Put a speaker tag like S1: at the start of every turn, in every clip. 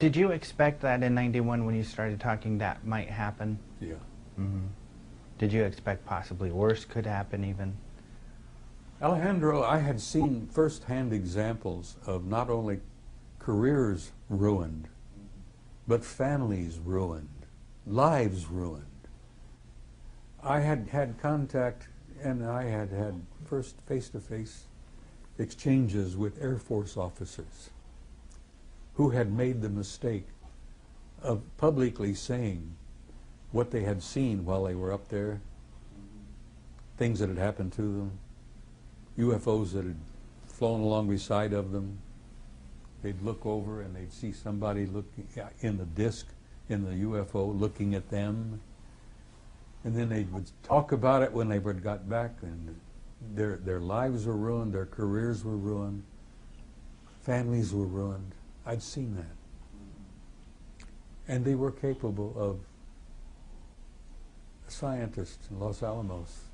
S1: Did you expect that in '91 when you started talking that might happen?
S2: Yeah.
S1: Mm-hmm. Did you expect possibly worse could happen even?
S2: Alejandro, I had seen first-hand examples of not only careers ruined, but families ruined, lives ruined. I had had contact, and I had had first face-to-face exchanges with Air Force officers who had made the mistake of publicly saying what they had seen while they were up there, things that had happened to them, UFOs that had flown along beside of them. They'd look over and they'd see somebody looking in the disc in the UFO looking at them, and then they would talk about it when they got back, and their lives were ruined, their careers were ruined, families were ruined. I'd seen that. And they were capable of a scientist in Los Alamos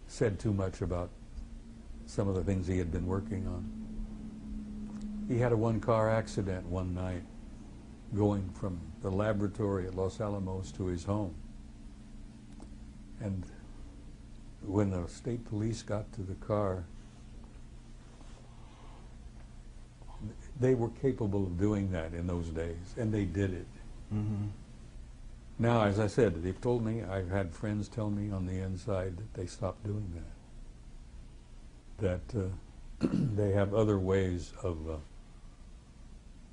S2: said too much about some of the things he had been working on. He had a one-car accident one night going from the laboratory at Los Alamos to his home. And when the state police got to the car, they were capable of doing that in those days, and they did it.
S1: Mm-hmm.
S2: Now, as I said, they've told me, I've had friends tell me on the inside that they stopped doing that. That they have other ways of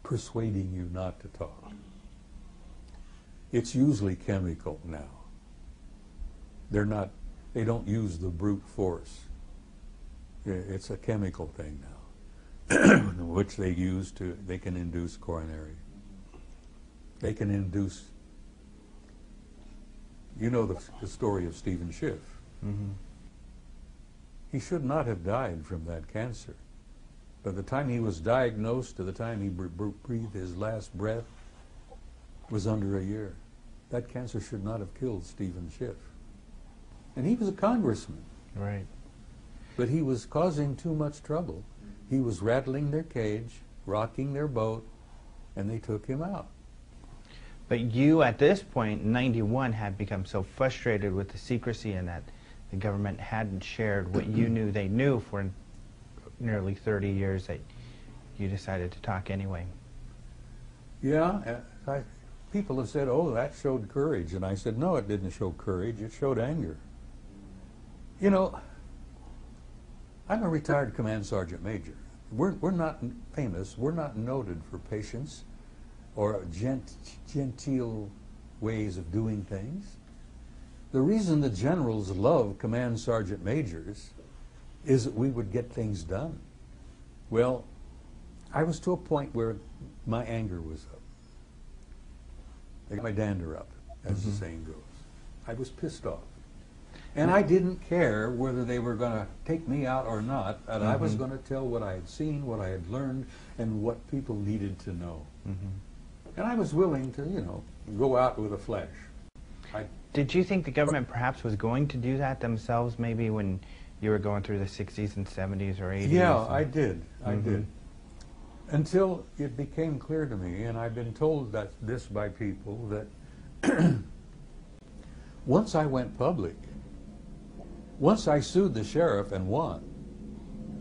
S2: persuading you not to talk. It's usually chemical now. They don't use the brute force. It's a chemical thing now, which they use they can induce coronary. They can induce, you know the story of Stephen Schiff.
S1: Mm-hmm.
S2: He should not have died from that cancer. By the time he was diagnosed to the time he breathed his last breath was under a year. That cancer should not have killed Stephen Schiff. And he was a congressman.
S1: Right.
S2: But he was causing too much trouble. He was rattling their cage, rocking their boat, and they took him out.
S1: But you, at this point, in '91, had become so frustrated with the secrecy and that the government hadn't shared what you knew they knew for nearly 30 years that you decided to talk anyway.
S2: Yeah, people have said, oh, that showed courage. And I said, no, it didn't show courage, it showed anger. You know, I'm a retired command sergeant major. We're not famous, we're not noted for patience or genteel ways of doing things. The reason the generals love command sergeant majors is that we would get things done. Well, I was to a point where my anger was up. I got my dander up, as the saying goes. I was pissed off. And I didn't care whether they were going to take me out or not, and I was going to tell what I had seen, what I had learned, and what people needed to know. And I was willing to, you know, go out with a flash.
S1: Did you think the government perhaps was going to do that themselves, maybe when you were going through the 60s and 70s or 80s?
S2: Yeah, I did. I did. Until it became clear to me, and I've been told that this by people, that once I went public, once I sued the sheriff and won,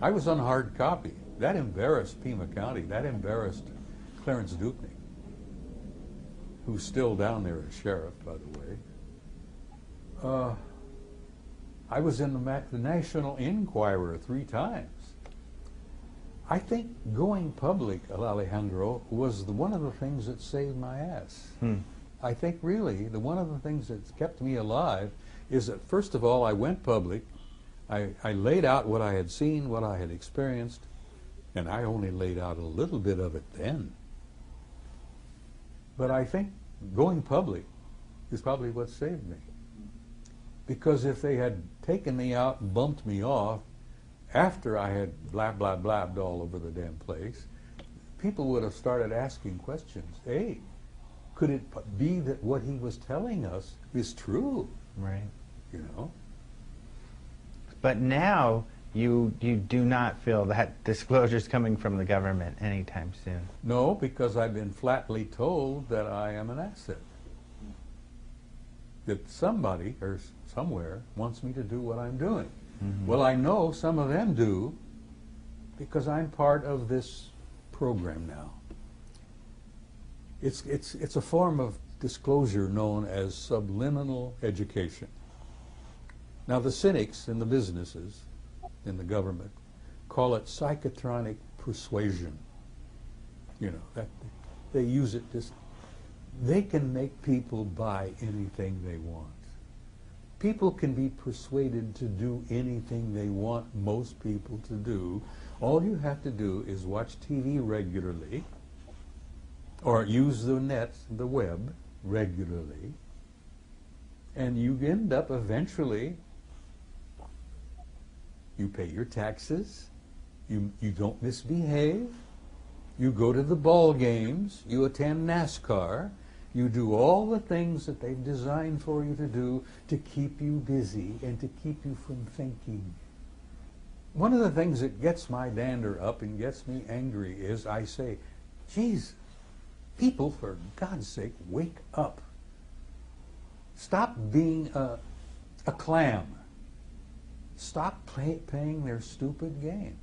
S2: I was on hard copy. That embarrassed Pima County. That embarrassed Clarence Dupney, who's still down there as sheriff, by the way. I was in the National Enquirer 3 times. I think going public, Alejandro, was one of the things that saved my ass. I think really one of the things that's kept me alive is that, first of all, I went public. I laid out what I had seen, what I had experienced, and I only laid out a little bit of it then. But I think going public is probably what saved me. Because if they had taken me out and bumped me off after I had blabbed all over the damn place, people would have started asking questions. Hey, could it be that what he was telling us is true?
S1: Right.
S2: You know?
S1: But now you do not feel that disclosure's coming from the government anytime soon.
S2: No, because I've been flatly told that I am an asset. That somebody or somewhere wants me to do what I'm doing. Mm-hmm. Well, I know some of them do because I'm part of this program now. It's a form of disclosure known as subliminal education. Now, the cynics in the businesses, in the government, call it psychotronic persuasion. You know, that they use it just, they can make people buy anything they want. People can be persuaded to do anything they want most people to do. All you have to do is watch TV regularly, or use the net, the web, regularly, and you end up eventually, you pay your taxes, you don't misbehave, you go to the ball games, you attend NASCAR, you do all the things that they've designed for you to do to keep you busy and to keep you from thinking. One of the things that gets my dander up and gets me angry is I say, geez, people, for God's sake, wake up. Stop being a clam. Stop playing their stupid game.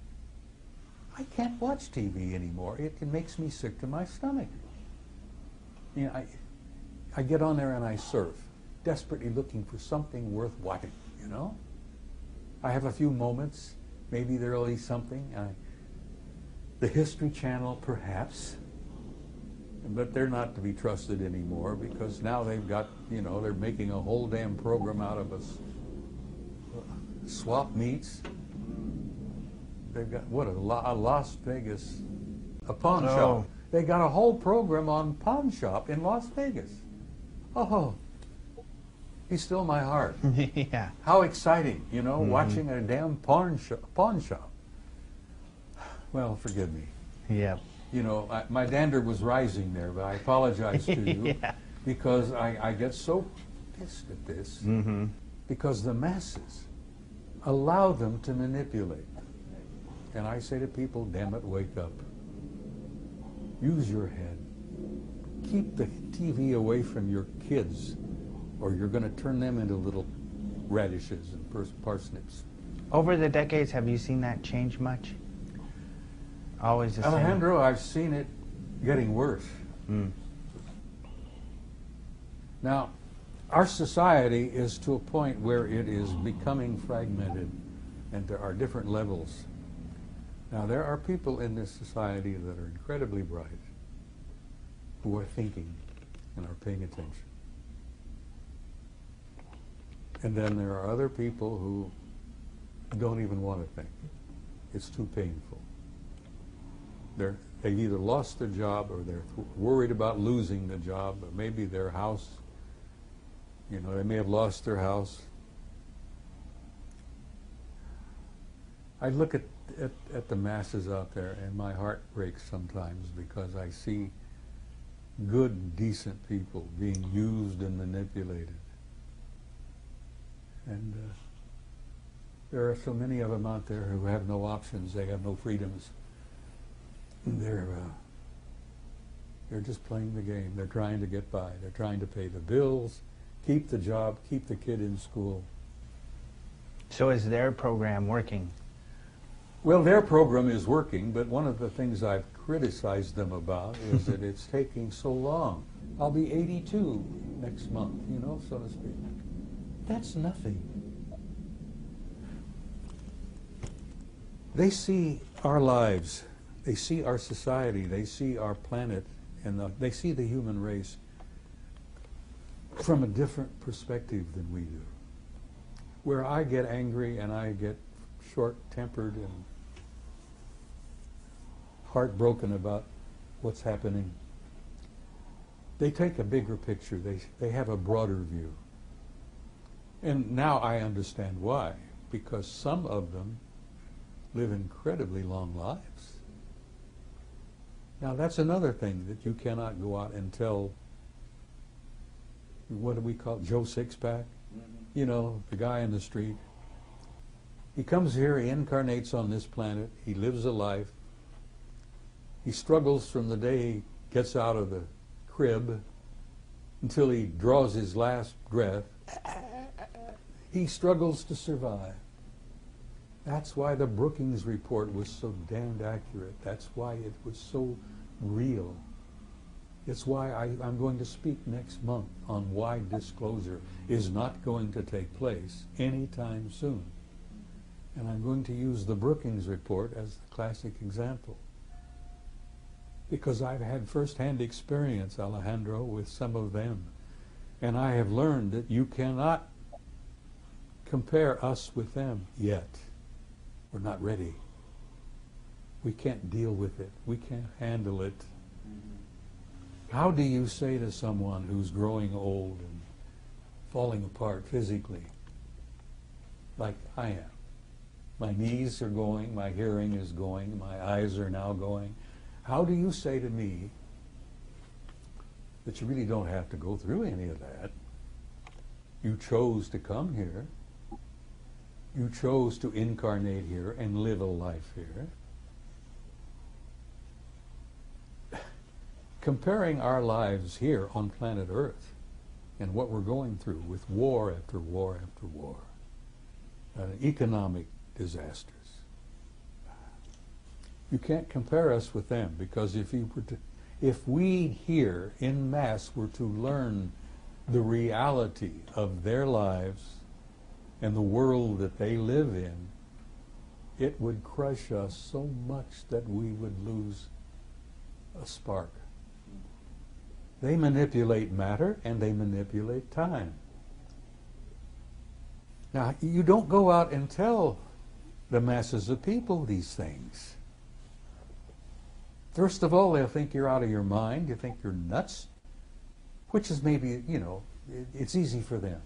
S2: I can't watch TV anymore. It makes me sick to my stomach. You know, I get on there and I surf, desperately looking for something worth watching, you know? I have a few moments, maybe there'll be something. The History Channel, perhaps. But they're not to be trusted anymore because now they've got, you know, they're making a whole damn program out of us. Swap meets. They've got, what, a Las Vegas, a pawn shop. They got a whole program on pawn shop in Las Vegas. Oh, he stole my heart.
S1: Yeah.
S2: How exciting, you know, watching a damn pawn shop. Well, forgive me.
S1: Yeah.
S2: You know, my dander was rising there, but I apologize to you
S1: yeah.
S2: because I get so pissed at this because the masses allow them to manipulate. And I say to people, damn it, wake up. Use your head. Keep the TV away from your kids or you're going to turn them into little radishes and parsnips.
S1: Over the decades, have you seen that change much? Always the same?
S2: Alejandro, I've seen it getting worse. Now, our society is to a point where it is becoming fragmented and there are different levels. Now, there are people in this society that are incredibly bright, who are thinking and are paying attention. And then there are other people who don't even want to think. It's too painful. They've either lost their job or they're worried about losing the job, or maybe their house, you know, they may have lost their house. I look at the masses out there and my heart breaks sometimes because I see good, decent people being used and manipulated. And there are so many of them out there who have no options, they have no freedoms. They're just playing the game. They're trying to get by. They're trying to pay the bills, keep the job, keep the kid in school.
S1: So is their program working?
S2: Well, their program is working, but one of the things I've criticized them about is that it's taking so long. I'll be 82 next month, you know, so to speak. That's nothing. They see our lives. They see our society, they see our planet, and they see the human race from a different perspective than we do. Where I get angry and I get short-tempered and heartbroken about what's happening, they take a bigger picture. They have a broader view. And now I understand why, because some of them live incredibly long lives. Now that's another thing that you cannot go out and tell, what do we call it, Joe Sixpack? You know, the guy in the street. He comes here, he incarnates on this planet, he lives a life. He struggles from the day he gets out of the crib until he draws his last breath. He struggles to survive. That's why the Brookings report was so damned accurate. That's why it was so real. It's why I'm going to speak next month on why disclosure is not going to take place anytime soon. And I'm going to use the Brookings report as the classic example. Because I've had first-hand experience, Alejandro, with some of them. And I have learned that you cannot compare us with them yet. We're not ready. We can't deal with it. We can't handle it. How do you say to someone who's growing old and falling apart physically, like I am? My knees are going, my hearing is going, my eyes are now going. How do you say to me that you really don't have to go through any of that? You chose to come here. You chose to incarnate here and live a life here. Comparing our lives here on planet Earth and what we're going through with war after war after war, economic disasters. You can't compare us with them, because if we here in mass were to learn the reality of their lives and the world that they live in, it would crush us so much that we would lose a spark. They manipulate matter and they manipulate time. Now, you don't go out and tell the masses of people these things. First of all, they'll think you're out of your mind. You think you're nuts, which is maybe, it's easy for them.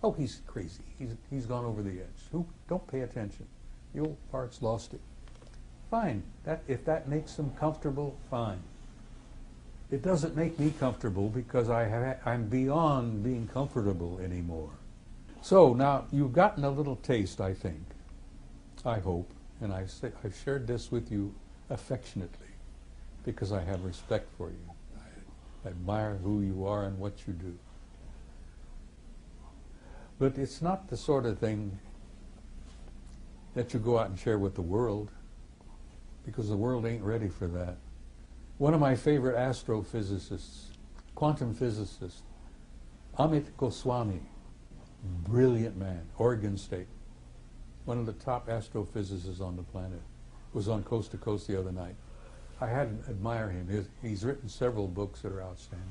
S2: Oh, he's crazy. He's gone over the edge. Don't pay attention. The old part's lost it. Fine. If that makes them comfortable, fine. It doesn't make me comfortable, because I'm beyond being comfortable anymore. So now you've gotten a little taste, I think, I hope, and I've shared this with you affectionately because I have respect for you. I admire who you are and what you do. But it's not the sort of thing that you go out and share with the world, because the world ain't ready for that. One of my favorite astrophysicists, quantum physicist, Amit Goswami, brilliant man, Oregon State, one of the top astrophysicists on the planet, was on Coast to Coast the other night. I had to admire him. He's written several books that are outstanding.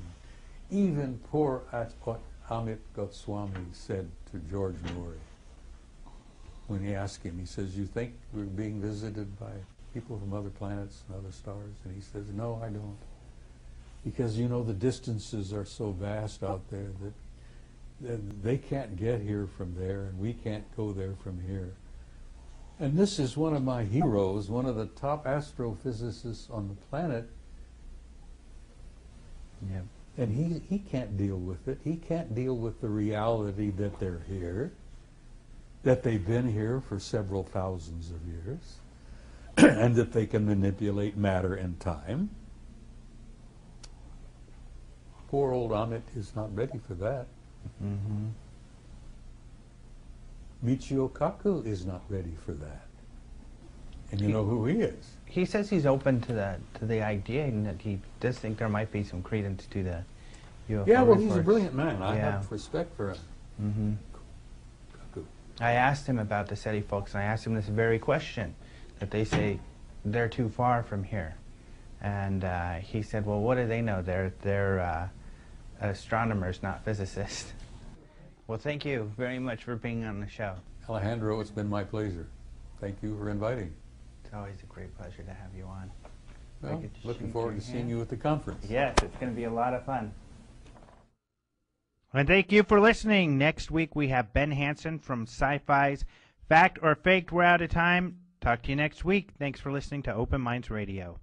S2: Even poor Amit Goswami said to George Noory, when he asked him, he says, "You think we're being visited by people from other planets and other stars?" And he says, "No, I don't. Because, the distances are so vast out there that they can't get here from there, and we can't go there from here." And this is one of my heroes, one of the top astrophysicists on the planet.
S1: Yeah.
S2: And he can't deal with it. He can't deal with the reality that they're here, that they've been here for several thousands of years, and that they can manipulate matter and time. Poor old Amit is not ready for that.
S1: Mm-hmm.
S2: Michio Kaku is not ready for that. And you know who he is.
S1: He says he's open to the idea, and that he does think there might be some credence to the UFO
S2: Yeah, well,
S1: reports.
S2: he's a brilliant man. I
S1: Yeah.
S2: have respect for him.
S1: Mm-hmm.
S2: Kaku.
S1: I asked him about the SETI folks, and I asked him this very question, that they say they're too far from here. And he said, well, what do they know? They're astronomers, not physicists. Well, thank you very much for being on the show.
S2: Alejandro, it's been my pleasure. Thank you for inviting.
S1: It's always a great pleasure to have you on.
S2: Well,
S1: get to
S2: looking
S1: shake
S2: forward
S1: your
S2: to seeing
S1: hand.
S2: you at the conference.
S1: Yes, it's going to be a lot of fun. And thank you for listening. Next week we have Ben Hansen from Sci-Fi's Fact or Faked. We're out of time. Talk to you next week. Thanks for listening to Open Minds Radio.